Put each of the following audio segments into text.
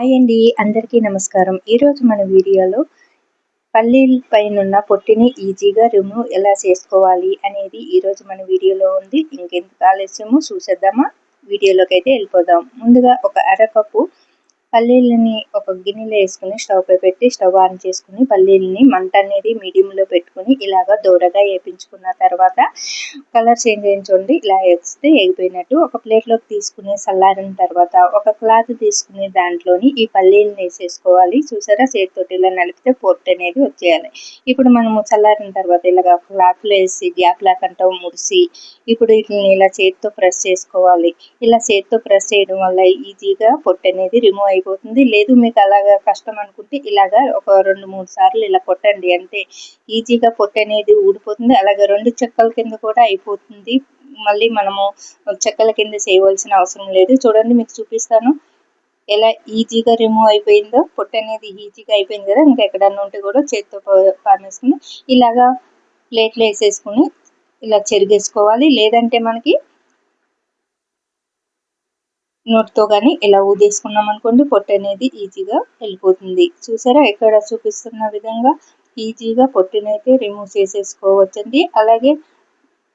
Hi అండి, అందరికీ నమస్కారం. ఈరోజు మన వీడియోలో పల్లీల పైనున్న పొట్టుని ఈజీగా రిమూవ్ ఎలా చేసుకోవాలి అనేది ఈరోజు మన వీడియోలో ఉంది. ఇంకెందుకు ఆలస్యము, చూసేద్దామా? వీడియోలోకి అయితే వెళ్ళిపోదాం. ముందుగా ఒక అరకప్పు పల్లీలని ఒక గిన్నెలో వేసుకుని స్టవ్ పై పెట్టి స్టవ్ ఆన్ చేసుకుని పల్లీలని మంట అనేది మీడియంలో పెట్టుకుని ఇలాగా దూరగా వేపించుకున్న తర్వాత కలర్ చేంజ్ అయింది. ఇలా వేస్తే ఎగిపోయినట్టు ఒక ప్లేట్లోకి తీసుకుని చల్లారిన తర్వాత ఒక క్లాత్ తీసుకుని దాంట్లోని ఈ పల్లీలను వేసేసుకోవాలి. చూసారా, చేతితోటి ఇలా నలిపితే పొట్టు అనేది వచ్చేయాలి. ఇప్పుడు మనము చల్లారిన తర్వాత ఇలాగా క్లాత్లో వేసి గ్యాప్ లేకుండా ముడిసి ఇప్పుడు వీటిని ఇలా చేతితో ప్రెస్ చేసుకోవాలి. ఇలా చేతితో ప్రెస్ చేయడం వల్ల ఈజీగా పొట్టు అనేది రిమూవ్ అయిపోతుంది. లేదు మీకు అలాగా కష్టం అనుకుంటే ఇలాగా ఒక 2-3 సార్లు ఇలా కొట్టండి, అంటే ఈజీగా పొట్టు అనేది ఊడిపోతుంది. అలాగే 2 చెక్కల కింద కూడా అయిపోతుంది. మళ్ళీ మనము చెక్కల కింద చేయవలసిన అవసరం లేదు. చూడండి, మీకు చూపిస్తాను ఎలా ఈజీగా రిమూవ్ అయిపోయిందో. పొట్టు అనేది ఈజీగా అయిపోయింది కదా. ఇంకా ఎక్కడన్నా ఉంటే కూడా చేతితో పామేసుకుని ఇలాగా ప్లేట్లో వేసేసుకుని ఇలా చెరిగేసుకోవాలి. లేదంటే మనకి నోట్తో కానీ ఇలా ఊదేసుకున్నాం అనుకోండి, పొట్టు అనేది ఈజీగా వెళ్ళిపోతుంది. చూసారా, ఇక్కడ చూపిస్తున్న విధంగా ఈజీగా పొట్టునైతే రిమూవ్ చేసేసుకోవచ్చండి. అలాగే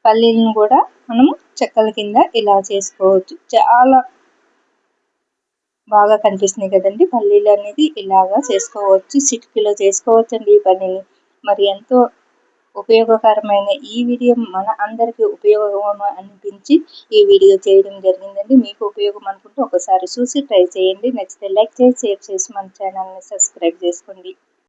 పల్లీలను కూడా మనము చెక్కల కింద ఇలా చేసుకోవచ్చు. చాలా బాగా కనిపిస్తున్నాయి కదండి పల్లీలు అనేది. ఇలాగా చేసుకోవచ్చు, చిటికీలో చేసుకోవచ్చు అండి ఈ పనిని. మరి ఎంతో ఉపయోగకరమైన ఈ వీడియో మన అందరికీ ఉపయోగం అనిపించి ఈ వీడియో చేయడం జరిగిందండి. మీకు ఉపయోగం అనుకుంటే ఒకసారి చూసి ట్రై చేయండి. నచ్చితే లైక్ చేసి షేర్ చేసి మన ఛానల్ని సబ్స్క్రైబ్ చేసుకోండి.